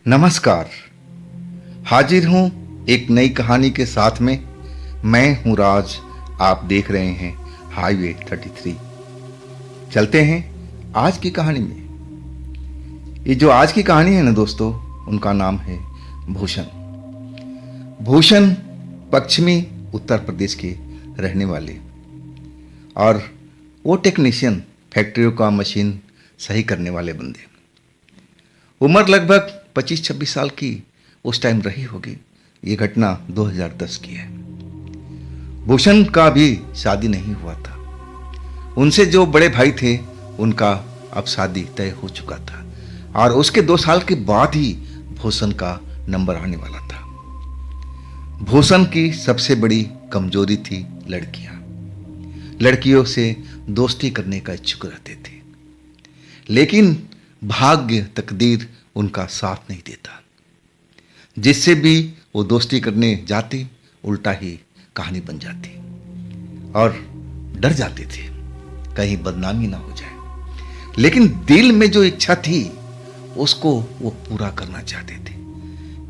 नमस्कार। हाजिर हूँ एक नई कहानी के साथ में। मैं हूँ राज। आप देख रहे हैं हाईवे 33। चलते हैं आज की कहानी में। ये जो आज की कहानी है ना दोस्तों, उनका नाम है भूषण। भूषण पश्चिमी उत्तर प्रदेश के रहने वाले और वो टेक्नीशियन, फैक्ट्रियों का मशीन सही करने वाले बंदे। उम्र लगभग 25-26 साल की उस टाइम रही होगी। ये घटना 2010 की है। भूषण का भी शादी नहीं हुआ था। उनसे जो बड़े भाई थे उनका अब शादी तय हो चुका था और उसके 2 साल के बाद ही भूषण का नंबर आने वाला था। भूषण की सबसे बड़ी कमजोरी थी लड़कियां। लड़कियों से दोस्ती करने का इच्छुक रहते थे, लेकिन भाग्य, तकदीर उनका साथ नहीं देता। जिससे भी वो दोस्ती करने जाते उल्टा ही कहानी बन जाती और डर जाते थे कहीं बदनामी ना हो जाए। लेकिन दिल में जो इच्छा थी उसको वो पूरा करना चाहते थे।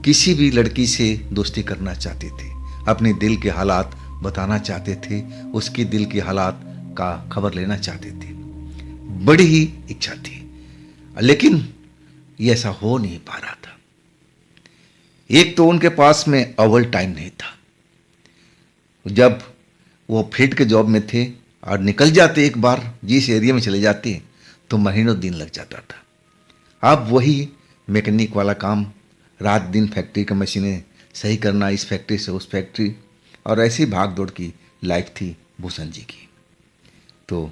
किसी भी लड़की से दोस्ती करना चाहते थे, अपने दिल के हालात बताना चाहते थे, उसकी दिल के हालात का खबर लेना चाहते थे। बड़ी ही इच्छा थी, लेकिन ये ऐसा हो नहीं पा रहा था। एक तो उनके पास में अव्वल टाइम नहीं था। जब वो फील्ड के जॉब में थे और निकल जाते, एक बार जिस एरिया में चले जाते तो महीनों दिन लग जाता था। अब वही मैकेनिक वाला काम, रात दिन फैक्ट्री का मशीनें सही करना, इस फैक्ट्री से उस फैक्ट्री, और ऐसी भाग दौड़ की लाइफ थी भूषण जी की। तो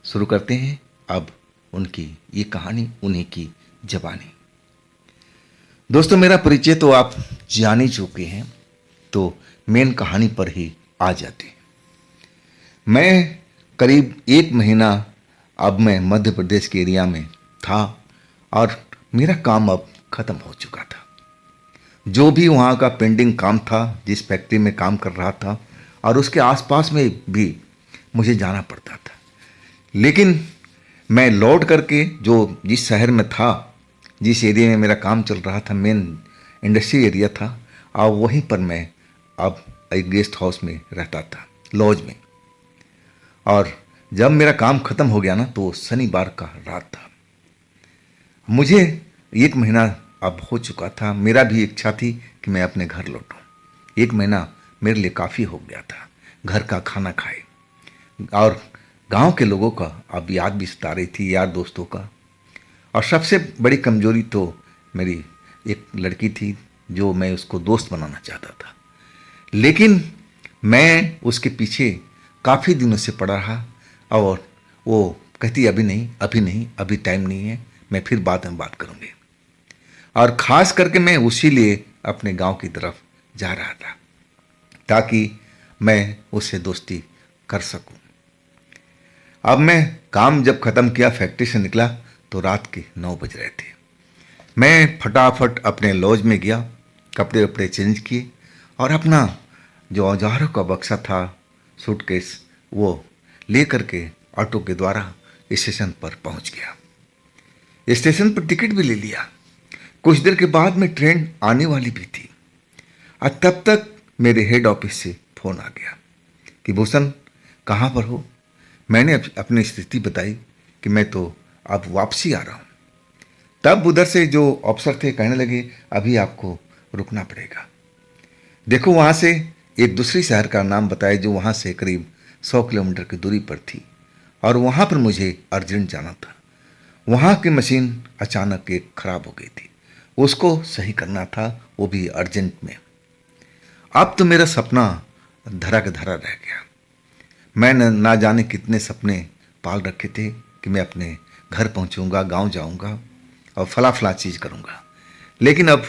शुरू करते हैं अब उनकी ये कहानी, उन्हीं की ज़बानी। दोस्तों, मेरा परिचय तो आप जान ही चुके हैं, तो मेन कहानी पर ही आ जाते हैं। मैं करीब 1 महीना अब मैं मध्य प्रदेश के एरिया में था और मेरा काम अब ख़त्म हो चुका था। जो भी वहाँ का पेंडिंग काम था, जिस फैक्ट्री में काम कर रहा था और उसके आसपास में भी मुझे जाना पड़ता था। लेकिन मैं लौट करके जो जिस शहर में था, जिस एरिया में मेरा काम चल रहा था, मेन इंडस्ट्री एरिया था, और वहीं पर मैं अब एक गेस्ट हाउस में रहता था, लॉज में। और जब मेरा काम ख़त्म हो गया ना, तो शनिवार का रात था। मुझे 1 महीना अब हो चुका था। मेरा भी इच्छा थी कि मैं अपने घर लौटूं। 1 महीना मेरे लिए काफ़ी हो गया था। घर का खाना खाए और गांव के लोगों का अब याद भी सता रही थी, यार दोस्तों का। और सबसे बड़ी कमजोरी तो मेरी एक लड़की थी जो मैं उसको दोस्त बनाना चाहता था। लेकिन मैं उसके पीछे काफ़ी दिनों से पड़ा रहा और वो कहती अभी नहीं, अभी नहीं, अभी टाइम नहीं है, मैं फिर बाद में बात करूँगी। और ख़ास करके मैं उसी लिए अपने गांव की तरफ जा रहा था ताकि मैं उससे दोस्ती कर सकूं। अब मैं काम जब ख़त्म किया, फैक्ट्री से निकला, तो रात के 9 बज रहे थे। मैं फटाफट अपने लॉज में गया, कपड़े वपड़े चेंज किए और अपना जो औजारों का बक्सा था, सूटकेस, वो ले करके ऑटो के द्वारा स्टेशन पर पहुंच गया। स्टेशन पर टिकट भी ले लिया। कुछ देर के बाद में ट्रेन आने वाली भी थी और तब तक मेरे हेड ऑफिस से फ़ोन आ गया कि भूषण कहाँ पर हो। मैंने अपनी स्थिति बताई कि मैं तो अब वापसी आ रहा हूँ। तब उधर से जो अफसर थे कहने लगे अभी आपको रुकना पड़ेगा। देखो, वहाँ से एक दूसरी शहर का नाम बताया जो वहाँ से करीब 100 किलोमीटर की दूरी पर थी और वहाँ पर मुझे अर्जेंट जाना था। वहाँ की मशीन अचानक एक ख़राब हो गई थी, उसको सही करना था, वो भी अर्जेंट में। अब तो मेरा सपना धरा का धरा रह गया। मैं ना जाने कितने सपने पाल रखे थे कि मैं अपने घर पहुंचूंगा, गांव जाऊंगा और फला चीज़ करूंगा। लेकिन अब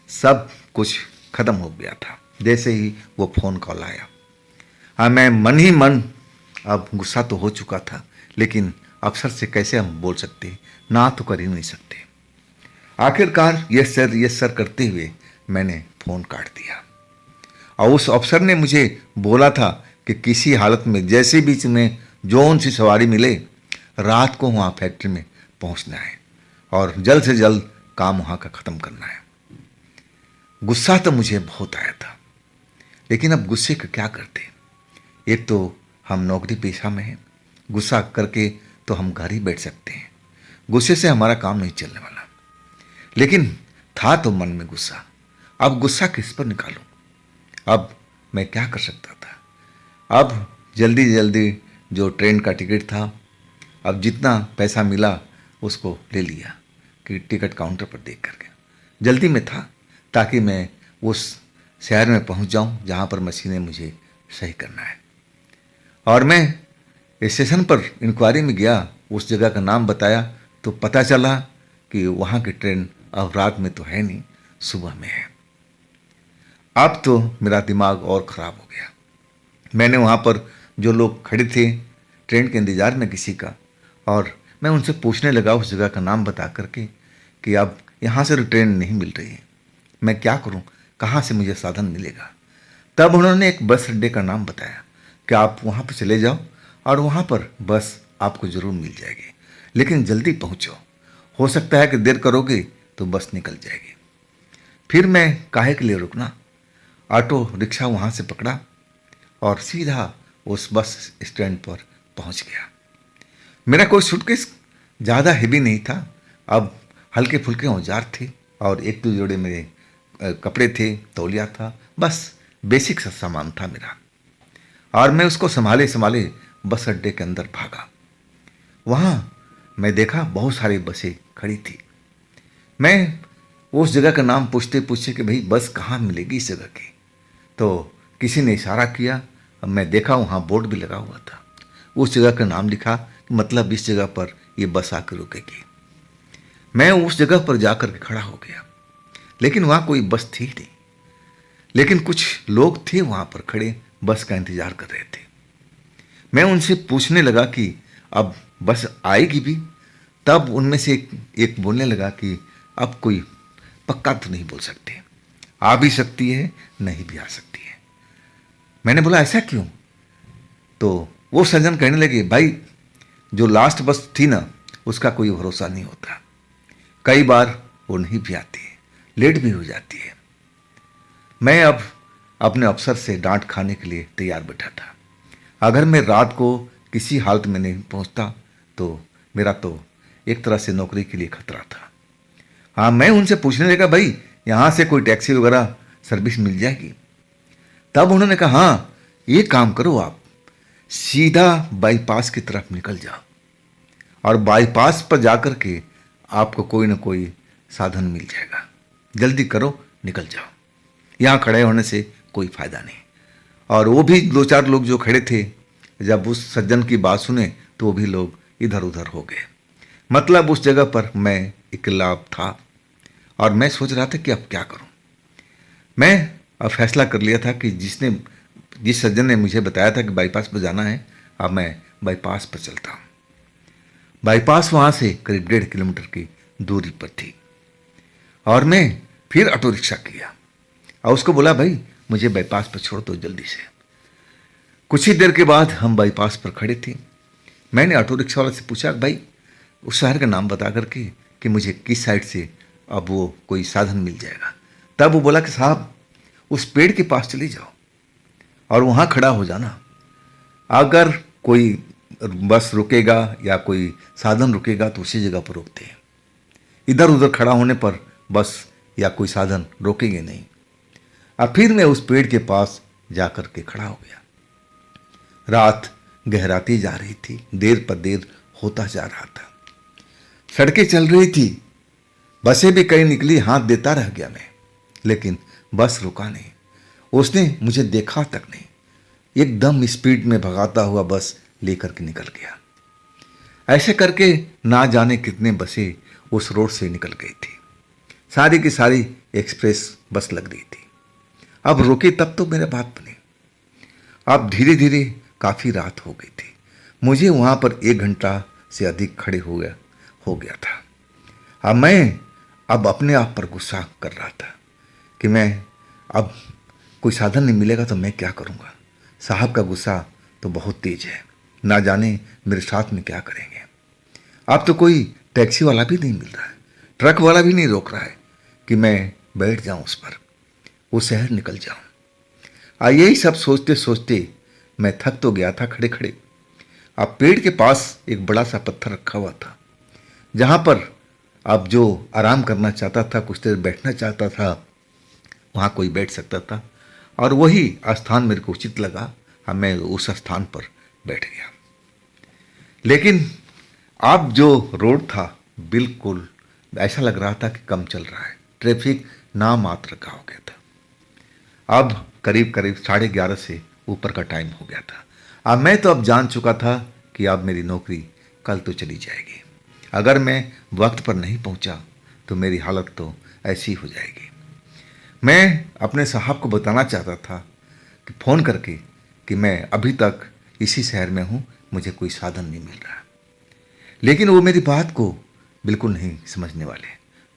सब कुछ ख़त्म हो गया था जैसे ही वो फ़ोन कॉल आया। हाँ, मैं मन ही मन अब गुस्सा तो हो चुका था, लेकिन अफसर से कैसे हम बोल सकते, ना तो कर ही नहीं सकते। आखिरकार यस सर करते हुए मैंने फ़ोन काट दिया और उस अफसर ने मुझे बोला था कि किसी हालत में जैसे भी तुम्हें जौन सी सवारी मिले, रात को वहाँ फैक्ट्री में पहुँचना है और जल्द से जल्द काम वहाँ का ख़त्म करना है। गुस्सा तो मुझे बहुत आया था, लेकिन अब गुस्से का क्या करते। एक तो हम नौकरी पेशा में हैं, गुस्सा करके तो हम घर ही बैठ सकते हैं, गुस्से से हमारा काम नहीं चलने वाला। लेकिन था तो मन में गुस्सा, अब गुस्सा किस पर निकालूं। अब मैं क्या कर सकता था। अब जल्दी जल्दी जो ट्रेन का टिकट था, अब जितना पैसा मिला उसको ले लिया कि टिकट काउंटर पर देख करके। जल्दी में था ताकि मैं उस शहर में पहुंच जाऊं जहां पर मशीनें मुझे सही करना है। और मैं स्टेशन पर इंक्वायरी में गया, उस जगह का नाम बताया तो पता चला कि वहाँ की ट्रेन अब रात में तो है नहीं, सुबह में है। अब तो मेरा दिमाग और ख़राब हो गया। मैंने वहाँ पर जो लोग खड़े थे ट्रेन के इंतज़ार में किसी का, और मैं उनसे पूछने लगा उस जगह का नाम बता करके कि अब यहाँ से तो ट्रेन नहीं मिल रही है, मैं क्या करूँ, कहाँ से मुझे साधन मिलेगा। तब उन्होंने एक बस अड्डे का नाम बताया कि आप वहाँ पर चले जाओ और वहाँ पर बस आपको ज़रूर मिल जाएगी, लेकिन जल्दी पहुँचो, हो सकता है कि देर करोगे तो बस निकल जाएगी। फिर मैं काहे के लिए रुकना, ऑटो रिक्शा वहाँ से पकड़ा और सीधा उस बस स्टैंड पर पहुँच गया। मेरा कोई सूटकेस ज़्यादा हेवी नहीं था, अब हल्के फुल्के औजार थे और एक दो जोड़े मेरे कपड़े थे, तौलिया था, बस बेसिक सा सामान था मेरा। और मैं उसको संभाले संभाले बस अड्डे के अंदर भागा। वहाँ मैं देखा बहुत सारी बसें खड़ी थी। मैं उस जगह का नाम पूछते पूछते कि भाई बस कहाँ मिलेगी इस जगह की, तो किसी ने इशारा किया। अब मैं देखा वहाँ बोर्ड भी लगा हुआ था, उस जगह का नाम लिखा, मतलब इस जगह पर ये बस आकर रुकेगी। मैं उस जगह पर जाकर के खड़ा हो गया, लेकिन वहाँ कोई बस थी नहीं, लेकिन कुछ लोग थे वहाँ पर खड़े, बस का इंतजार कर रहे थे। मैं उनसे पूछने लगा कि अब बस आएगी भी। तब उनमें से एक बोलने लगा कि अब कोई पक्का तो नहीं बोल सकते, आ भी सकती है नहीं भी आ सकती है। मैंने बोला ऐसा क्यों। तो वो सज्जन कहने लगे, भाई जो लास्ट बस थी ना उसका कोई भरोसा नहीं होता, कई बार वो नहीं भी आती है, लेट भी हो जाती है। मैं अब अपने अफसर से डांट खाने के लिए तैयार बैठा था। अगर मैं रात को किसी हालत में नहीं पहुंचता तो मेरा तो एक तरह से नौकरी के लिए खतरा था। हाँ, मैं उनसे पूछने लगा, भाई यहाँ से कोई टैक्सी वगैरह सर्विस मिल जाएगी। तब उन्होंने कहा, हाँ ये काम करो, आप सीधा बाईपास की तरफ निकल जाओ और बाईपास पर जाकर के आपको कोई ना कोई साधन मिल जाएगा, जल्दी करो निकल जाओ, यहाँ खड़े होने से कोई फायदा नहीं। और वो भी दो चार लोग जो खड़े थे, जब उस सज्जन की बात सुने तो वो भी लोग इधर उधर हो गए। मतलब उस जगह पर मैं अकेला था और मैं सोच रहा था कि अब क्या करूं। मैं अब फैसला कर लिया था कि जिस सज्जन ने मुझे बताया था कि बाईपास पर जाना है, अब मैं बाईपास पर चलता हूँ। बाईपास वहाँ से करीब 1.5 किलोमीटर की दूरी पर थी और मैं फिर ऑटो रिक्शा किया और उसको बोला, भाई मुझे बाईपास पर छोड़ दो जल्दी से। कुछ ही देर के बाद हम बाईपास पर खड़े थे। मैंने ऑटो रिक्शा वाले से पूछा, भाई उस शहर का नाम बता करके कि मुझे किस साइड से अब वो कोई साधन मिल जाएगा। तब वो बोला कि साहब उस पेड़ के पास चले जाओ और वहाँ खड़ा हो जाना, अगर कोई बस रुकेगा या कोई साधन रुकेगा तो उसी जगह पर रुकते हैं, इधर उधर खड़ा होने पर बस या कोई साधन रोकेंगे नहीं। अब फिर मैं उस पेड़ के पास जाकर के खड़ा हो गया। रात गहराती जा रही थी, देर पर देर होता जा रहा था, सड़कें चल रही थी, बसें भी कई निकली, हाथ देता रह गया मैं, लेकिन बस रुका नहीं, उसने मुझे देखा तक नहीं, एकदम स्पीड में भगाता हुआ बस लेकर के निकल गया। ऐसे करके ना जाने कितने बसें उस रोड से निकल गई थी, सारी की सारी एक्सप्रेस बस लग रही थी। अब रुकी तब तो मेरा बात बनी। अब धीरे धीरे काफ़ी रात हो गई थी, मुझे वहाँ पर 1 घंटा से अधिक खड़े हो गया था। अब मैं अपने आप पर गुस्सा कर रहा था कि मैं अब कोई साधन नहीं मिलेगा तो मैं क्या करूँगा। साहब का गुस्सा तो बहुत तेज है, ना जाने मेरे साथ में क्या करेंगे। अब तो कोई टैक्सी वाला भी नहीं मिल रहा है, ट्रक वाला भी नहीं रोक रहा है कि मैं बैठ जाऊं उस पर। वो शहर निकल जाऊं। यही सब सोचते सोचते मैं थक तो गया था खड़े खड़े। अब पेड़ के पास एक बड़ा सा पत्थर रखा हुआ था, जहां पर अब जो आराम करना चाहता था, कुछ देर बैठना चाहता था, वहां कोई बैठ सकता था। और वही स्थान मेरे को उचित लगा। अब मैं उस स्थान पर बैठ गया। लेकिन अब जो रोड था बिल्कुल ऐसा लग रहा था कि कम चल रहा है, ट्रैफिक ना मात्र का हो गया था। अब करीब करीब 11:30 से ऊपर का टाइम हो गया था। अब मैं तो अब जान चुका था कि अब मेरी नौकरी कल तो चली जाएगी। अगर मैं वक्त पर नहीं पहुंचा तो मेरी हालत तो ऐसी हो जाएगी। मैं अपने साहब को बताना चाहता था कि फ़ोन करके कि मैं अभी तक इसी शहर में हूँ, मुझे कोई साधन नहीं मिल रहा। लेकिन वो मेरी बात को बिल्कुल नहीं समझने वाले,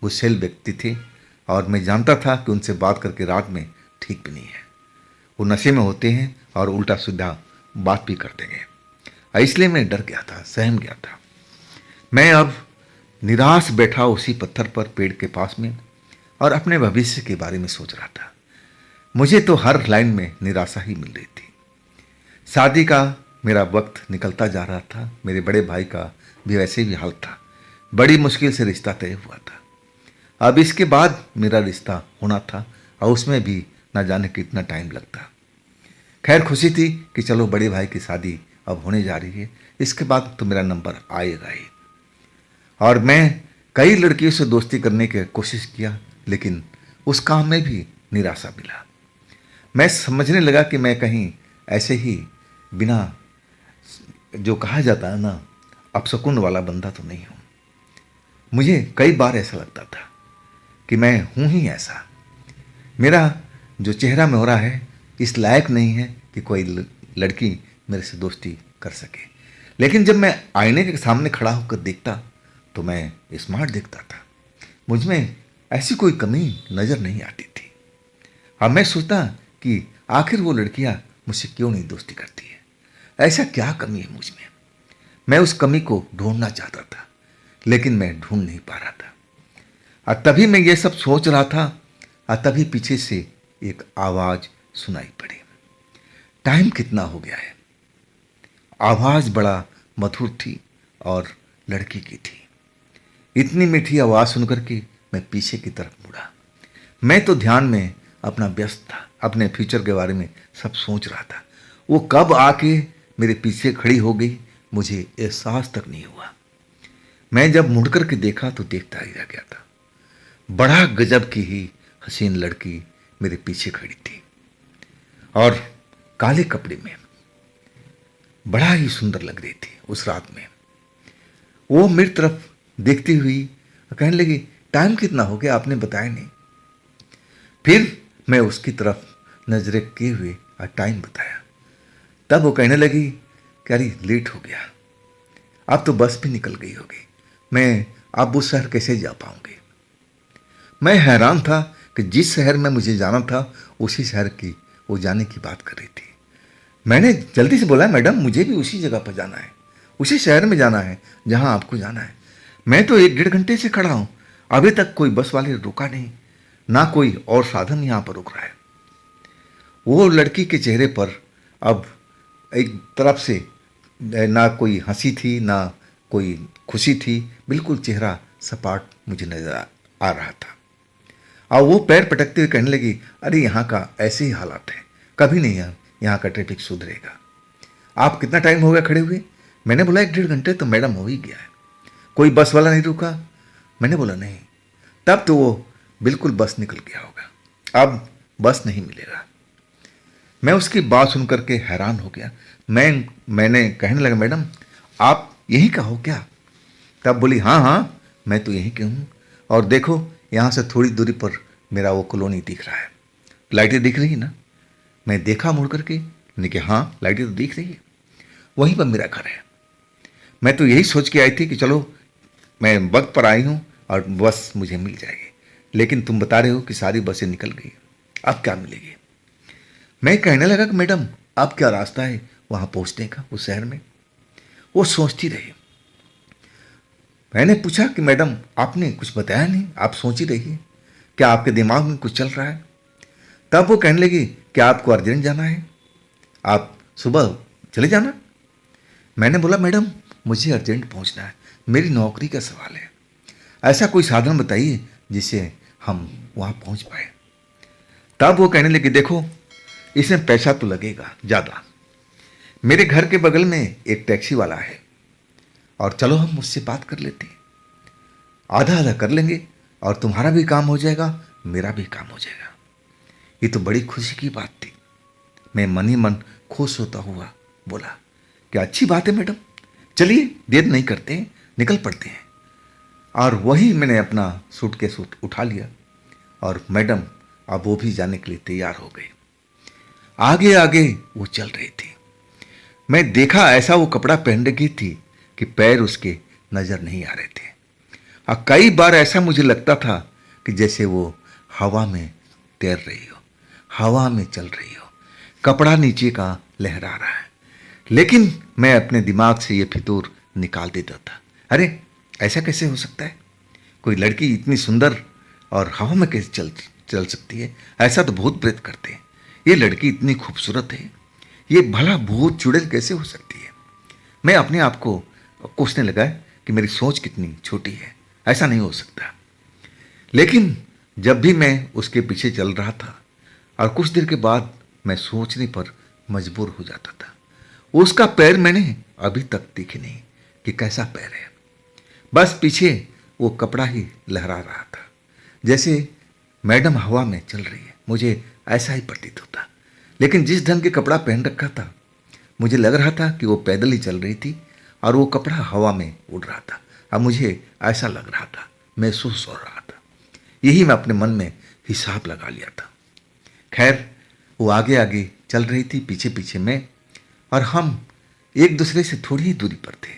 गुस्सैल व्यक्ति थे और मैं जानता था कि उनसे बात करके रात में ठीक भी नहीं है। वो नशे में होते हैं और उल्टा सीधा बात भी कर देंगे। इसलिए मैं डर गया था, सहम गया था। मैं अब निराश बैठा उसी पत्थर पर पेड़ के पास में और अपने भविष्य के बारे में सोच रहा था। मुझे तो हर लाइन में निराशा ही मिल रही थी। शादी का मेरा वक्त निकलता जा रहा था। मेरे बड़े भाई का भी वैसे भी हाल था। बड़ी मुश्किल से रिश्ता तय हुआ था। अब इसके बाद मेरा रिश्ता होना था और उसमें भी ना जाने कितना टाइम लगता। खैर खुशी थी कि चलो बड़े भाई की शादी अब होने जा रही है, इसके बाद तो मेरा नंबर आएगा ही। और मैं कई लड़कियों से दोस्ती करने की कोशिश किया, लेकिन उस काम में भी निराशा मिला। मैं समझने लगा कि मैं कहीं ऐसे ही बिना, जो कहा जाता है ना, अपशकुन वाला बंदा तो नहीं हूँ। मुझे कई बार ऐसा लगता था कि मैं हूँ ही ऐसा। मेरा जो चेहरा मोहरा है इस लायक नहीं है कि कोई लड़की मेरे से दोस्ती कर सके। लेकिन जब मैं आईने के सामने खड़ा होकर देखता तो मैं स्मार्ट दिखता था। मुझ में ऐसी कोई कमी नज़र नहीं आती थी। अब मैं सोचता कि आखिर वो लड़कियां मुझसे क्यों नहीं दोस्ती करती है, ऐसा क्या कमी है मुझ में। मैं उस कमी को ढूंढना चाहता था, लेकिन मैं ढूंढ नहीं पा रहा था। और तभी मैं ये सब सोच रहा था और तभी पीछे से एक आवाज़ सुनाई पड़ी। टाइम कितना हो गया है। आवाज़ बड़ा मधुर थी और लड़की की थी। इतनी मीठी आवाज़ सुनकर के मैं पीछे की तरफ मुड़ा। मैं तो ध्यान में अपना व्यस्त था, अपने फ्यूचर के बारे में सब सोच रहा था। वो कब आके मेरे पीछे खड़ी हो गई मुझे एहसास तक नहीं हुआ। मैं जब मुड़ कर के देखा तो देखता ही रह गया था। बड़ा गजब की ही हसीन लड़की मेरे पीछे खड़ी थी और काले कपड़े में बड़ा ही सुंदर लग रही थी उस रात में। वो मेरी तरफ देखती हुई कहने लगी, टाइम कितना हो गया, आपने बताया नहीं। फिर मैं उसकी तरफ नजरें किए हुए और टाइम बताया। तब वो कहने लगी कि अरे लेट हो गया, अब तो बस भी निकल गई होगी, मैं अब उस शहर कैसे जा पाऊंगी। मैं हैरान था कि जिस शहर में मुझे जाना था उसी शहर की वो जाने की बात कर रही थी। मैंने जल्दी से बोला, मैडम मुझे भी उसी जगह पर जाना है, उसी शहर में जाना है जहां आपको जाना है। मैं तो 1-1.5 घंटे से खड़ा हूं, अभी तक कोई बस वाले रुका नहीं, ना कोई और साधन यहां पर रुक रहा है। वो लड़की के चेहरे पर अब एक तरफ से ना कोई हंसी थी ना कोई खुशी थी, बिल्कुल चेहरा सपाट मुझे नजर आ रहा था। और वो पैर पटकते हुए कहने लगी, अरे यहाँ का ऐसे ही हालात है, कभी नहीं यहाँ का ट्रैफिक सुधरेगा। आप कितना टाइम हो गया खड़े हुए। मैंने बोला 1-1.5 घंटे तो मैडम हो ही गया है, कोई बस वाला नहीं रुका। मैंने बोला नहीं। तब तो वो बिल्कुल बस निकल गया होगा, अब बस नहीं मिलेगा। मैं उसकी बात सुनकर के हैरान हो गया। मैंने कहने लगा, मैडम आप यहीं का हो क्या। तब बोली, हाँ हाँ मैं तो यहीं के हूँ, और देखो यहाँ से थोड़ी दूरी पर मेरा वो कॉलोनी दिख रहा है, लाइटें दिख रही है ना। मैं देखा मुड़ करके, मैंने कहा हाँ लाइटें तो दिख रही है, वहीं पर मेरा घर है। मैं तो यही सोच के आई थी कि चलो मैं वक्त पर आई हूँ और बस मुझे मिल जाएगी, लेकिन तुम बता रहे हो कि सारी बसें निकल गई, अब क्या मिलेगी। मैं कहने लगा कि मैडम अब क्या रास्ता है वहाँ पहुँचने का उस शहर में। वो सोचती रही। मैंने पूछा कि मैडम आपने कुछ बताया नहीं, आप सोच ही रही, क्या आपके दिमाग में कुछ चल रहा है। तब वो कहने लगी, क्या आपको अर्जेंट जाना है? आप सुबह चले जाना। मैंने बोला, मैडम मुझे अर्जेंट पहुंचना है, मेरी नौकरी का सवाल है, ऐसा कोई साधन बताइए जिससे हम वहां पहुंच पाए। तब वो कहने लगी, देखो इसमें पैसा तो लगेगा ज़्यादा, मेरे घर के बगल में एक टैक्सी वाला है, और चलो हम उससे बात कर लेते हैं, आधा आधा कर लेंगे और तुम्हारा भी काम हो जाएगा, मेरा भी काम हो जाएगा। ये तो बड़ी खुशी की बात थी। मैं मन ही मन खुश होता हुआ बोला, क्या अच्छी बात है मैडम, चलिए देर नहीं करते, निकल पड़ते हैं। और वही मैंने अपना सूटकेस उठा लिया और मैडम अब वो भी जाने के लिए तैयार हो गई। आगे आगे वो चल रही थी। मैं देखा ऐसा वो कपड़ा पहन रखी थी कि पैर उसके नजर नहीं आ रहे थे, और कई बार ऐसा मुझे लगता था कि जैसे वो हवा में तैर रही हो, हवा में चल रही हो, कपड़ा नीचे का लहरा रहा है। लेकिन मैं अपने दिमाग से ये फितूर निकाल देता था, अरे ऐसा कैसे हो सकता है, कोई लड़की इतनी सुंदर और हवा में कैसे चल सकती है, ऐसा तो भूत प्रेत करते हैं, ये लड़की इतनी खूबसूरत है, ये भला भूत चुड़ैल कैसे हो सकती है। मैं अपने आप को कोसने लगा कि मेरी सोच कितनी छोटी है, ऐसा नहीं हो सकता। लेकिन जब भी मैं उसके पीछे चल रहा था और कुछ देर के बाद मैं सोचने पर मजबूर हो जाता था, उसका पैर मैंने अभी तक देखे नहीं कि कैसा पैर है, बस पीछे वो कपड़ा ही लहरा रहा था, जैसे मैडम हवा में चल रही है, मुझे ऐसा ही प्रतीत होता। लेकिन जिस ढंग के कपड़ा पहन रखा था, मुझे लग रहा था कि वो पैदल ही चल रही थी और वो कपड़ा हवा में उड़ रहा था। अब मुझे ऐसा लग रहा था, महसूस हो रहा था, यही मैं अपने मन में हिसाब लगा लिया था। खैर वो आगे आगे चल रही थी, पीछे पीछे मैं, और हम एक दूसरे से थोड़ी ही दूरी पर थे।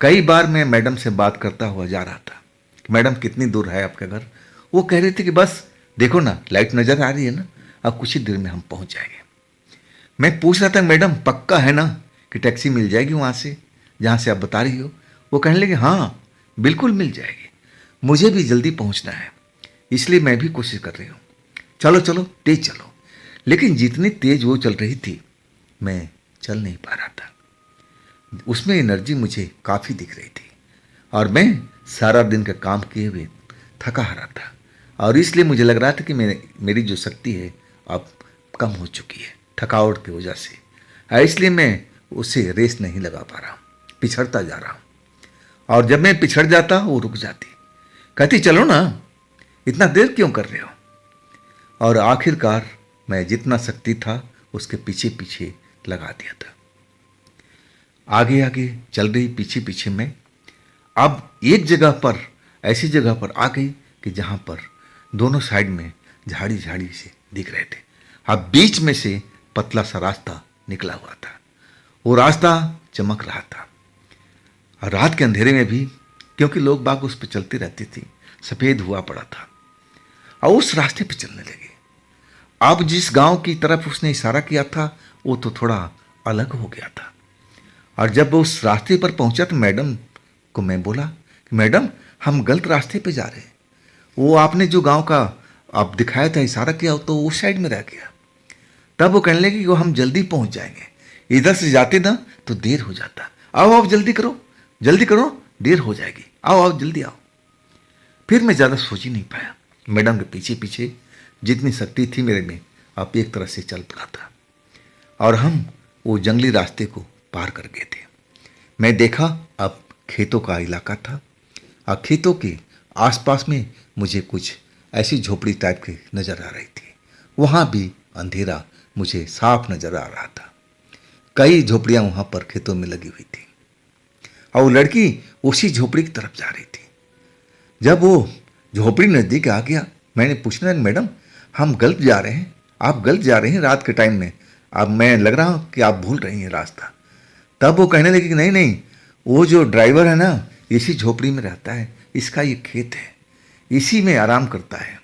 कई बार मैं मैडम से बात करता हुआ जा रहा था कि मैडम कितनी दूर है आपका घर। वो कह रहे थे कि बस देखो ना, लाइट नजर आ रही है ना, अब कुछ ही देर में हम पहुंच जाएंगे। मैं पूछ रहा था, मैडम पक्का है ना कि टैक्सी मिल जाएगी वहां से जहां से आप बता रही हो? वो कहने लगे, हाँ बिल्कुल मिल जाएगी, मुझे भी जल्दी पहुंचना है, इसलिए मैं भी कोशिश कर रही हूँ, चलो चलो तेज चलो। लेकिन जितनी तेज वो चल रही थी, मैं चल नहीं पा रहा था। उसमें एनर्जी मुझे काफ़ी दिख रही थी और मैं सारा दिन का काम किए हुए थका हारा था, और इसलिए मुझे लग रहा था कि मेरी जो शक्ति है अब कम हो चुकी है थकावट की वजह से। इसलिए मैं उससे रेस नहीं लगा पा रहा हूँ, पिछड़ता जा रहा हूँ। और जब मैं पिछड़ जाता वो रुक जाती, कहती चलो ना, इतना देर क्यों कर रहे हो। और आखिरकार मैं जितना शक्ति था उसके पीछे पीछे लगा दिया था। आगे आगे चल रही पीछे पीछे मैं अब एक जगह पर, ऐसी जगह पर आ गई कि जहाँ पर दोनों साइड में झाड़ी झाड़ी से दिख रहे थे। अब बीच में से पतला सा रास्ता निकला हुआ था, वो रास्ता चमक रहा था। और रात के अंधेरे में भी, क्योंकि लोग बाग उस पर चलती रहती थी, सफ़ेद हुआ पड़ा था, और उस रास्ते पर चलने लगे। अब जिस गांव की तरफ उसने इशारा किया था वो तो थोड़ा अलग हो गया था। और जब वो उस रास्ते पर पहुंचा तो मैडम को मैं बोला कि मैडम हम गलत रास्ते पे जा रहे हैं, वो आपने जो गांव का आप दिखाया था, इशारा किया, तो उस साइड में रह गया। तब वो कहने लगे कि वो हम जल्दी पहुंच जाएंगे, इधर से जाते ना तो देर हो जाता, आओ आप जल्दी करो, जल्दी करो, देर हो जाएगी, आओ आओ जल्दी आओ। फिर मैं ज़्यादा सोच ही नहीं पाया, मैडम के पीछे पीछे जितनी शक्ति थी मेरे में अब एक तरह से चल पड़ा था, और हम वो जंगली रास्ते को पार कर गए थे। मैं देखा अब खेतों का इलाका था, और खेतों के आसपास में मुझे कुछ ऐसी झोपड़ी टाइप की नज़र आ रही थी। वहाँ भी अंधेरा मुझे साफ नज़र आ रहा था। कई झोपड़ियाँ वहाँ पर खेतों में लगी हुई थी, और वो लड़की उसी झोपड़ी की तरफ जा रही थी। जब वो झोपड़ी नज़दीक आ गया, मैंने पूछने लगा, मैडम हम गलत जा रहे हैं, आप गलत जा रहे हैं रात के टाइम में, अब मैं लग रहा हूँ कि आप भूल रही हैं रास्ता। तब वो कहने लगी कि नहीं नहीं, वो जो ड्राइवर है ना, इसी झोपड़ी में रहता है, इसका ये खेत है, इसी में आराम करता है,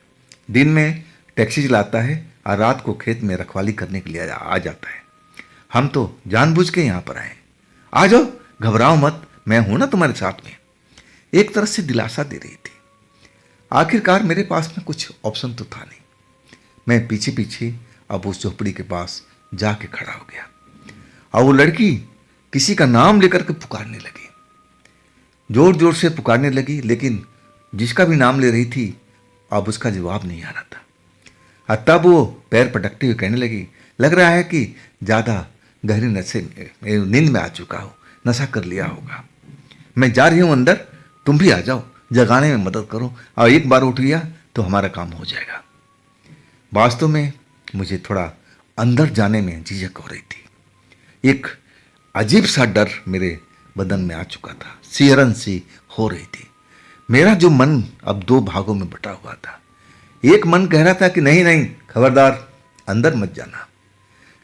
दिन में टैक्सी चलाता है और रात को खेत में रखवाली करने के लिए आ जाता है। हम तो जानबूझ के यहाँ पर आए, आ जाओ, घबराओ मत, मैं हूँ ना तुम्हारे साथ में। एक तरह से दिलासा दे रही थी। आखिरकार मेरे पास में कुछ ऑप्शन तो था नहीं, मैं पीछे पीछे अब उस झोपड़ी के पास जाके खड़ा हो गया और वो लड़की किसी का नाम लेकर के पुकारने लगी, जोर जोर से पुकारने लगी, लेकिन जिसका भी नाम ले रही थी अब उसका जवाब नहीं आ रहा था। और तब वो पैर पटकते हुए कहने लगी, लग रहा है कि ज़्यादा गहरी नशे नींद में आ चुका हो, नशा कर लिया होगा। मैं जा रही हूँ अंदर, तुम भी आ जाओ, जगाने में मदद करो, और एक बार उठ गया तो हमारा काम हो जाएगा। वास्तव में मुझे थोड़ा अंदर जाने में झिझक हो रही थी। एक अजीब सा डर मेरे बदन में आ चुका था, सिहरन सी हो रही थी। मेरा जो मन अब दो भागों में बटा हुआ था। एक मन कह रहा था कि नहीं नहीं, खबरदार, अंदर मत जाना।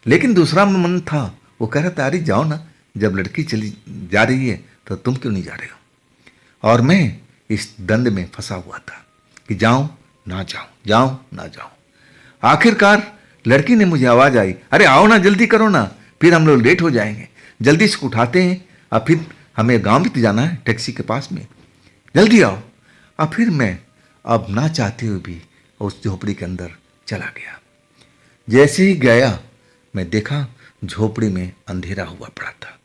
लेकिन दूसरा मन था, वो कह रहा था अरे जाओ ना, जब लड़की चली जा रही है तो तुम क्यों नहीं जा रहे हो। और मैं इस दंड में फंसा हुआ था कि जाऊं ना जाऊं, जाऊं ना जाऊं। आखिरकार लड़की ने मुझे आवाज आई, अरे आओ ना, जल्दी करो ना, फिर हम लोग लेट हो जाएंगे। जल्दी इसको उठाते हैं और फिर हमें गांव भी तो जाना है, टैक्सी के पास में, जल्दी आओ। और फिर मैं अब ना चाहते हुए भी उस झोपड़ी के अंदर चला गया। जैसे ही गया मैं देखा झोपड़ी में अंधेरा हुआ पड़ा था।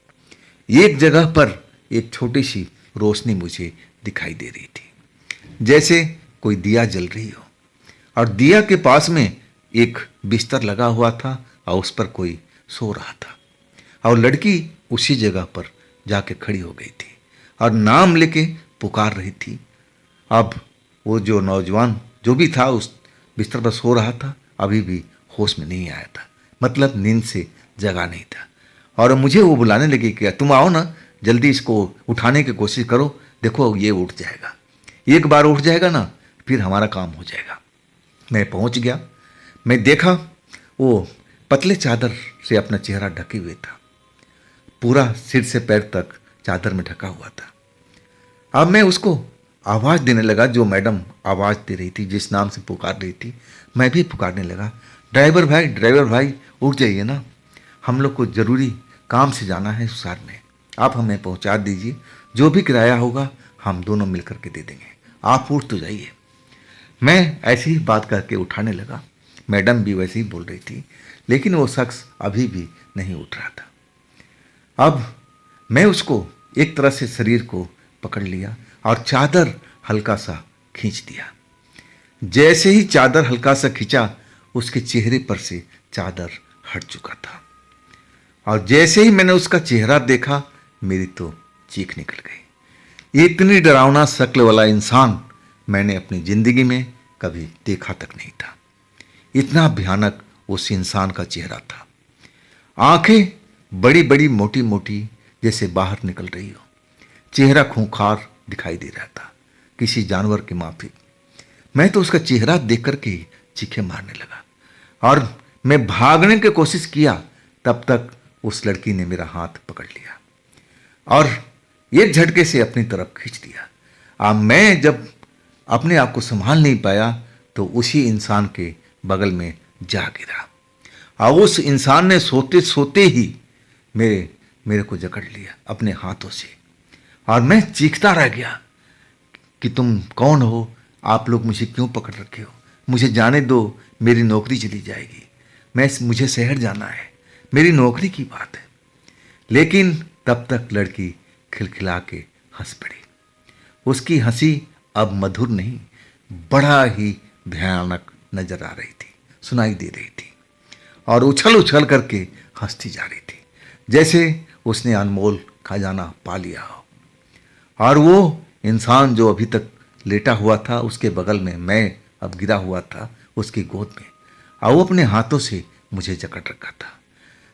एक जगह पर एक छोटी सी रोशनी मुझे दिखाई दे रही थी, जैसे कोई दिया जल रही हो, और दिया के पास में एक बिस्तर लगा हुआ था और उस पर कोई सो रहा था। और लड़की उसी जगह पर जाके खड़ी हो गई थी और नाम लेके पुकार रही थी। अब वो जो नौजवान जो भी था उस बिस्तर पर सो रहा था, अभी भी होश में नहीं आया था, मतलब नींद से जगा नहीं था। और मुझे वो बुलाने लगी कि तुम आओ ना, जल्दी इसको उठाने की कोशिश करो, देखो ये उठ जाएगा, एक बार उठ जाएगा ना फिर हमारा काम हो जाएगा। मैं पहुंच गया। मैं देखा वो पतले चादर से अपना चेहरा ढके हुए था, पूरा सिर से पैर तक चादर में ढका हुआ था। अब मैं उसको आवाज़ देने लगा, जो मैडम आवाज़ दे रही थी, जिस नाम से पुकार रही थी, मैं भी पुकारने लगा, ड्राइवर भाई उठ जाइए ना, हम लोग को ज़रूरी काम से जाना है शहर में, आप हमें पहुंचा दीजिए, जो भी किराया होगा हम दोनों मिल करके दे देंगे, आप उठ तो जाइए। मैं ऐसी ही बात करके उठाने लगा, मैडम भी वैसे ही बोल रही थी, लेकिन वो शख्स अभी भी नहीं उठ रहा था। अब मैं उसको एक तरह से शरीर को पकड़ लिया और चादर हल्का सा खींच दिया। जैसे ही चादर हल्का सा खींचा, उसके चेहरे पर से चादर हट चुका था, और जैसे ही मैंने उसका चेहरा देखा, मेरी तो चीख निकल गई। इतनी डरावना शक्ल वाला इंसान मैंने अपनी जिंदगी में कभी देखा तक नहीं था। इतना भयानक उस इंसान का चेहरा था। आंखें बड़ी बड़ी मोटी मोटी जैसे बाहर निकल रही हो, चेहरा खूंखार दिखाई दे रहा था, किसी जानवर की माफिक। मैं तो उसका चेहरा देख करके ही चीखें मारने लगा और मैं भागने की कोशिश किया, तब तक उस लड़की ने मेरा हाथ पकड़ लिया और एक झटके से अपनी तरफ खींच दिया। अब मैं जब अपने आप को संभाल नहीं पाया तो उसी इंसान के बगल में जा गिरा, और उस इंसान ने सोते सोते ही मेरे को जकड़ लिया अपने हाथों से, और मैं चीखता रह गया कि तुम कौन हो, आप लोग मुझे क्यों पकड़ रखे हो, मुझे जाने दो, मेरी नौकरी चली जाएगी, मुझे शहर जाना है, मेरी नौकरी की बात है। लेकिन तब तक लड़की खिलखिला के हंस पड़ी। उसकी हंसी अब मधुर नहीं, बड़ा ही भयानक नजर आ रही थी, सुनाई दे रही थी, और उछल उछल करके हंसती जा रही थी, जैसे उसने अनमोल खजाना पा लिया हो। और वो इंसान जो अभी तक लेटा हुआ था, उसके बगल में मैं अब गिरा हुआ था उसकी गोद में, और वो अपने हाथों से मुझे जकड़ रखा था।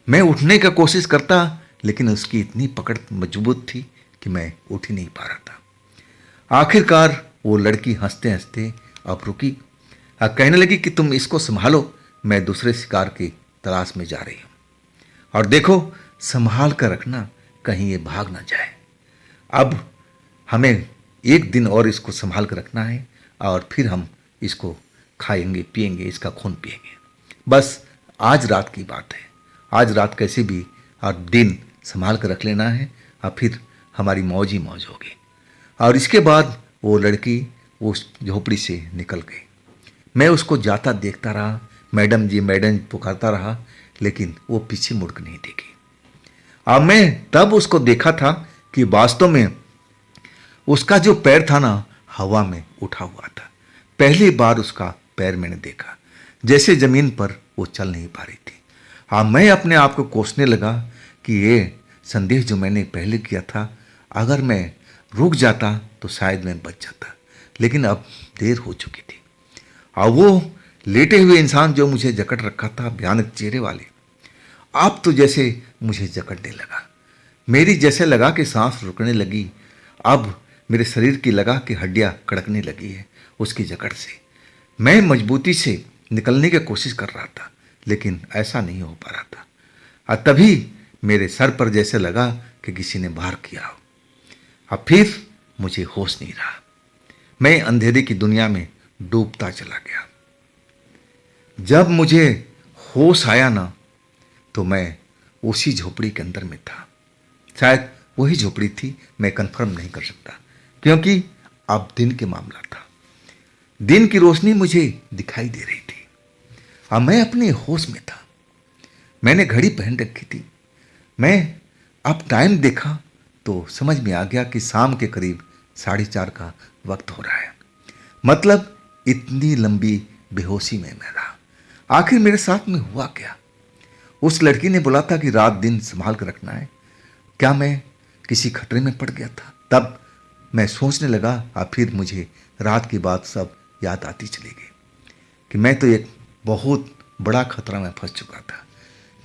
मैं उठने का कोशिश करता, लेकिन उसकी इतनी पकड़ मजबूत थी कि मैं उठ ही नहीं पा रहा था। आखिरकार वो लड़की हंसते हंसते अब रुकी और कहने लगी कि तुम इसको संभालो, मैं दूसरे शिकार की तलाश में जा रही हूँ, और देखो संभाल कर रखना, कहीं ये भाग ना जाए। अब हमें एक दिन और इसको संभाल कर रखना है, और फिर हम इसको खाएंगे पिएंगे, इसका खून पिएंगे। बस आज रात की बात है, आज रात कैसे भी और दिन संभाल कर रख लेना है, और फिर हमारी मौज ही मौज होगी। और इसके बाद वो लड़की उस झोपड़ी से निकल गई। मैं उसको जाता देखता रहा, मैडम जी पुकारता रहा, लेकिन वो पीछे मुड़कर नहीं देखी। अब मैं तब उसको देखा था कि वास्तव में उसका जो पैर था ना, हवा में उठा हुआ था। पहली बार उसका पैर मैंने देखा, जैसे जमीन पर वो चल नहीं पा रही थी। हाँ, मैं अपने आप को कोसने लगा कि ये संदेश जो मैंने पहले किया था, अगर मैं रुक जाता तो शायद मैं बच जाता, लेकिन अब देर हो चुकी थी। और वो लेटे हुए इंसान जो मुझे जकड़ रखा था, भयानक चेहरे वाले, अब तो जैसे मुझे जकड़ने लगा। मेरी जैसे लगा कि सांस रुकने लगी। अब मेरे शरीर की लगा कि हड्डियां कड़कने लगी है उसकी जकड़ से। मैं मजबूती से निकलने की कोशिश कर रहा था, लेकिन ऐसा नहीं हो पा रहा था। और तभी मेरे सर पर जैसे लगा कि किसी ने वार किया हो। अब फिर मुझे होश नहीं रहा। मैं अंधेरे की दुनिया में डूबता चला गया। जब मुझे होश आया ना, तो मैं उसी झोपड़ी के अंदर में था। शायद वही झोपड़ी थी, मैं कंफर्म नहीं कर सकता, क्योंकि अब दिन के मामला था। दिन की रोशनी मुझे दिखाई दे रही थी। अब मैं अपने होश में था। मैंने घड़ी पहन रखी थी। मैं अब टाइम देखा तो समझ में आ गया कि शाम के करीब 4:30 का वक्त हो रहा है। मतलब इतनी लंबी बेहोशी में मैं रहा। आखिर मेरे साथ में हुआ क्या? उस लड़की ने बोला था कि रात दिन संभाल कर रखना है। क्या मैं किसी खतरे में पड़ गया था? तब मैं सोचने लगा, और फिर मुझे रात की बात सब याद आती चली गई कि मैं तो एक बहुत बड़ा खतरा में फंस चुका था।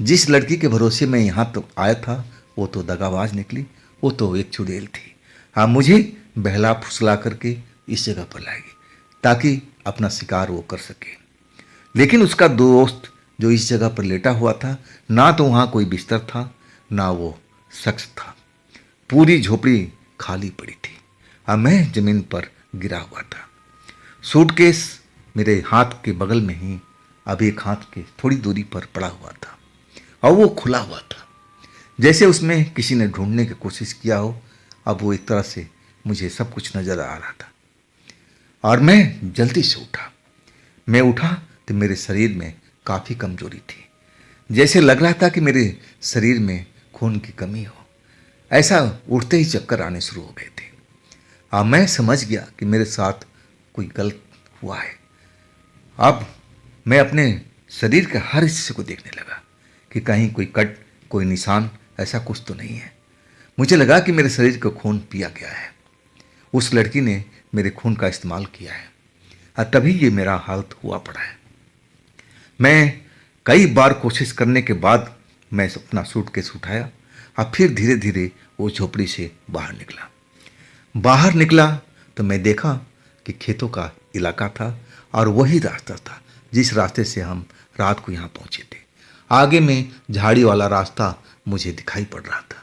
जिस लड़की के भरोसे मैं यहाँ तो आया था, वो तो दगाबाज निकली, वो तो एक चुड़ैल थी। हाँ, मुझे बहला फुसला करके इस जगह पर लाएगी ताकि अपना शिकार वो कर सके। लेकिन उसका दोस्त जो इस जगह पर लेटा हुआ था, ना तो वहाँ कोई बिस्तर था, ना वो शख्स था। पूरी झोपड़ी खाली पड़ी थी और मैं जमीन पर गिरा हुआ था। सूटकेस मेरे हाथ के बगल में ही अब एक हाथ के थोड़ी दूरी पर पड़ा हुआ था, और वो खुला हुआ था, जैसे उसमें किसी ने ढूंढने की कोशिश किया हो। अब वो एक तरह से मुझे सब कुछ नजर आ रहा था, और मैं जल्दी से उठा। मैं उठा तो मेरे शरीर में काफ़ी कमजोरी थी। जैसे लग रहा था कि मेरे शरीर में खून की कमी हो। ऐसा उठते ही चक्कर आने शुरू हो गए थे। अब मैं समझ गया कि मेरे साथ कोई गलत हुआ है। अब मैं अपने शरीर के हर हिस्से को देखने लगा कि कहीं कोई कट, कोई निशान, ऐसा कुछ तो नहीं है। मुझे लगा कि मेरे शरीर का खून पिया गया है। उस लड़की ने मेरे खून का इस्तेमाल किया है, और तभी ये मेरा हालत हुआ पड़ा है। मैं कई बार कोशिश करने के बाद मैं अपना सूटकेस उठाया और फिर धीरे धीरे वो झोपड़ी से बाहर निकला। बाहर निकला तो मैं देखा कि खेतों का इलाका था, और वही रास्ता था जिस रास्ते से हम रात को यहाँ पहुँचे थे। आगे में झाड़ी वाला रास्ता मुझे दिखाई पड़ रहा था,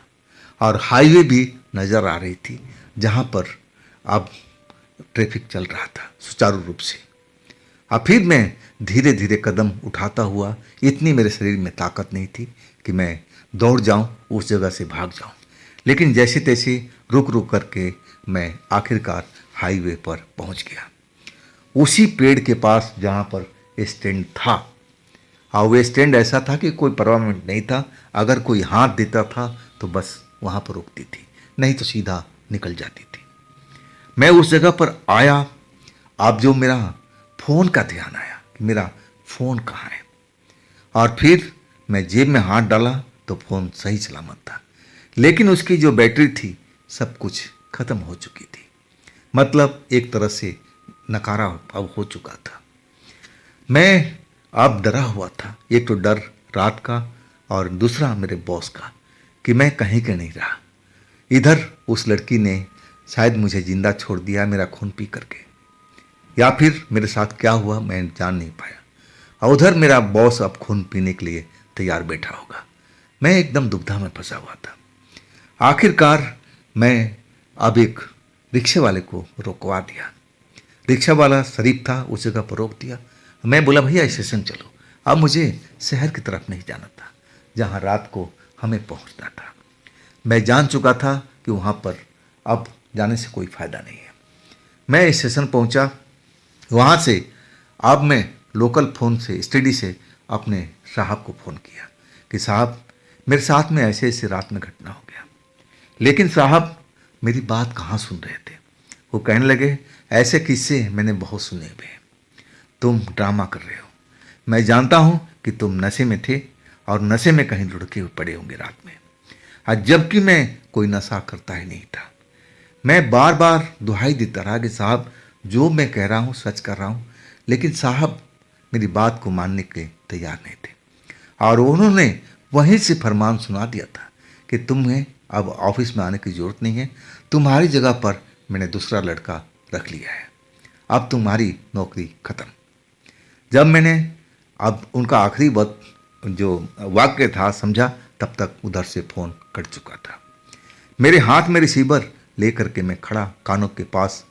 और हाईवे भी नज़र आ रही थी, जहाँ पर अब ट्रैफिक चल रहा था सुचारू रूप से। और फिर मैं धीरे धीरे कदम उठाता हुआ, इतनी मेरे शरीर में ताकत नहीं थी कि मैं दौड़ जाऊं, उस जगह से भाग जाऊं, लेकिन जैसे तैसे रुक रुक करके मैं आखिरकार हाईवे पर पहुंच गया। उसी पेड़ के पास जहां पर स्टैंड था, और वो स्टैंड ऐसा था कि कोई परमानेंट नहीं था। अगर कोई हाथ देता था तो बस वहां पर रुकती थी, नहीं तो सीधा निकल जाती थी। मैं उस जगह पर आया। अब जो मेरा फ़ोन का ध्यान आया कि मेरा फ़ोन कहाँ है, और फिर मैं जेब में हाथ डाला तो फ़ोन सही सलामत था, लेकिन उसकी जो बैटरी थी सब कुछ ख़त्म हो चुकी थी। मतलब एक तरह से नकारा अब हो चुका था। मैं अब डरा हुआ था। एक तो डर रात का, और दूसरा मेरे बॉस का कि मैं कहीं के नहीं रहा। इधर उस लड़की ने शायद मुझे जिंदा छोड़ दिया मेरा खून पी करके, या फिर मेरे साथ क्या हुआ मैं जान नहीं पाया। और उधर मेरा बॉस अब खून पीने के लिए तैयार बैठा होगा। मैं एकदम दुविधा में फंसा हुआ था। आखिरकार मैं अब एक रिक्शे वाले को रोकवा दिया। रिक्शा वाला शरीफ था, उस जगह पर रोक दिया। मैं बोला, भैया स्टेशन चलो। अब मुझे शहर की तरफ नहीं जाना था, जहाँ रात को हमें पहुँचना था। मैं जान चुका था कि वहाँ पर अब जाने से कोई फ़ायदा नहीं है। मैं स्टेशन पहुँचा। वहाँ से अब मैं लोकल फ़ोन से स्टडी से अपने साहब को फ़ोन किया कि साहब मेरे साथ में ऐसे ऐसे रात में घटना हो गया। लेकिन साहब मेरी बात कहाँ सुन रहे थे। वो कहने लगे ऐसे किस्से मैंने बहुत सुने हुए हैं, तुम ड्रामा कर रहे हो। मैं जानता हूँ कि तुम नशे में थे और नशे में कहीं लुढ़के हुए पड़े होंगे रात में, आज जबकि मैं कोई नशा करता ही नहीं था। मैं बार बार दुहाई देता रहा कि साहब जो मैं कह रहा हूँ सच कर रहा हूँ, लेकिन साहब मेरी बात को मानने के तैयार नहीं थे और उन्होंने वहीं से फरमान सुना दिया था कि तुम्हें अब ऑफिस में आने की ज़रूरत नहीं है, तुम्हारी जगह पर मैंने दूसरा लड़का रख लिया है, अब तुम्हारी नौकरी ख़त्म। जब मैंने अब उनका आखिरी वक्त जो वाक्य था समझा, तब तक उधर से फ़ोन कट चुका था। मेरे हाथ में रिसीवर लेकर के मैं खड़ा कानों के पास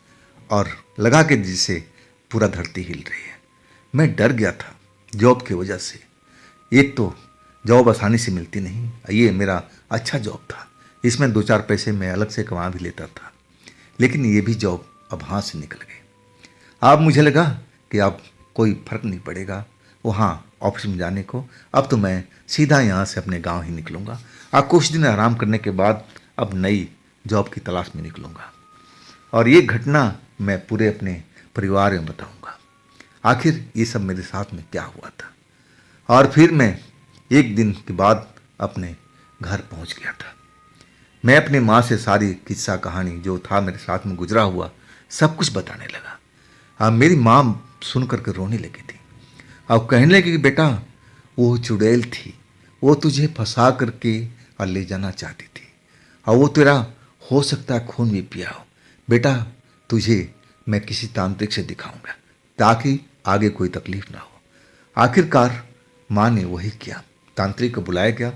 और लगा के जिससे पूरा धरती हिल रही है। मैं डर गया था जॉब की वजह से। एक तो जॉब आसानी से मिलती नहीं, ये मेरा अच्छा जॉब था, इसमें 2-4 पैसे मैं अलग से कमा भी लेता था, लेकिन ये भी जॉब अब हाथ से निकल गई। अब मुझे लगा कि अब कोई फर्क नहीं पड़ेगा वहाँ ऑफिस में जाने को, अब तो मैं सीधा यहाँ से अपने गांव ही निकलूँगा। अब कुछ दिन आराम करने के बाद अब नई जॉब की तलाश में निकलूँगा और ये घटना मैं पूरे अपने परिवार में बताऊँगा आखिर ये सब मेरे साथ में क्या हुआ था। और फिर मैं एक दिन के बाद अपने घर पहुँच गया था। मैं अपनी माँ से सारी किस्सा कहानी जो था मेरे साथ में गुजरा हुआ सब कुछ बताने लगा। अब मेरी माँ सुन करके रोने लगी थी। अब कहने लगी कि बेटा वो चुड़ैल थी, वो तुझे फंसा करके और ले जाना चाहती थी और वो तेरा हो सकता है खून भी पिया हो। बेटा तुझे मैं किसी तांत्रिक से दिखाऊंगा ताकि आगे कोई तकलीफ ना हो। आखिरकार माँ ने वही किया, तांत्रिक को बुलाया गया,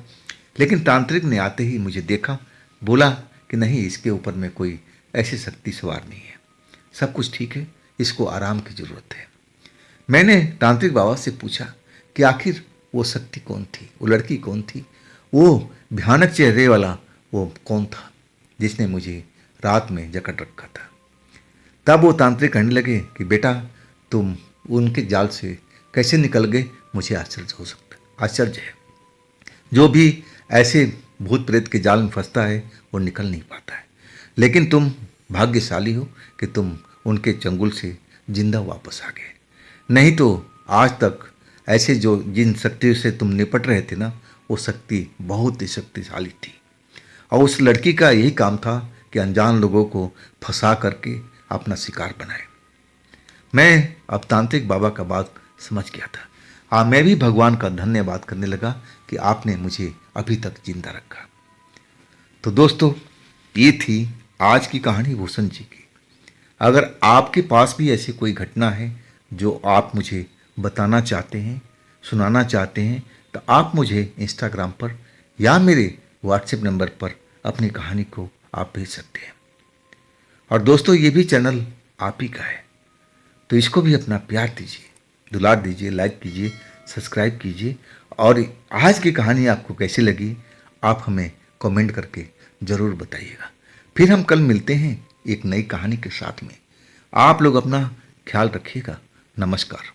लेकिन तांत्रिक ने आते ही मुझे देखा, बोला कि नहीं इसके ऊपर में कोई ऐसी शक्ति सवार नहीं है, सब कुछ ठीक है, इसको आराम की ज़रूरत है। मैंने तांत्रिक बाबा से पूछा कि आखिर वो शक्ति कौन थी, वो लड़की कौन थी, वो भयानक चेहरे वाला वो कौन था जिसने मुझे रात में जकड़ रखा था। तब वो तांत्रिक कहने लगे कि बेटा तुम उनके जाल से कैसे निकल गए, मुझे आश्चर्य है। जो भी ऐसे भूत प्रेत के जाल में फंसता है वो निकल नहीं पाता है, लेकिन तुम भाग्यशाली हो कि तुम उनके चंगुल से जिंदा वापस आ गए, नहीं तो आज तक ऐसे जो जिन शक्तियों से तुम निपट रहे थे ना, वो शक्ति बहुत ही शक्तिशाली थी और उस लड़की का यही काम था कि अनजान लोगों को फंसा करके अपना शिकार बनाए। मैं अब तांत्रिक बाबा का बात समझ गया था। मैं भी भगवान का धन्यवाद करने लगा कि आपने मुझे अभी तक जिंदा रखा। तो दोस्तों ये थी आज की कहानी भूषण जी की। अगर आपके पास भी ऐसी कोई घटना है जो आप मुझे बताना चाहते हैं, सुनाना चाहते हैं, तो आप मुझे इंस्टाग्राम पर या मेरे व्हाट्सएप नंबर पर अपनी कहानी को आप भेज सकते हैं। और दोस्तों ये भी चैनल आप ही का है, तो इसको भी अपना प्यार दीजिए, दुलार दीजिए, लाइक कीजिए, सब्सक्राइब कीजिए। और आज की कहानी आपको कैसी लगी आप हमें कमेंट करके ज़रूर बताइएगा। फिर हम कल मिलते हैं एक नई कहानी के साथ में। आप लोग अपना ख्याल रखिएगा। नमस्कार।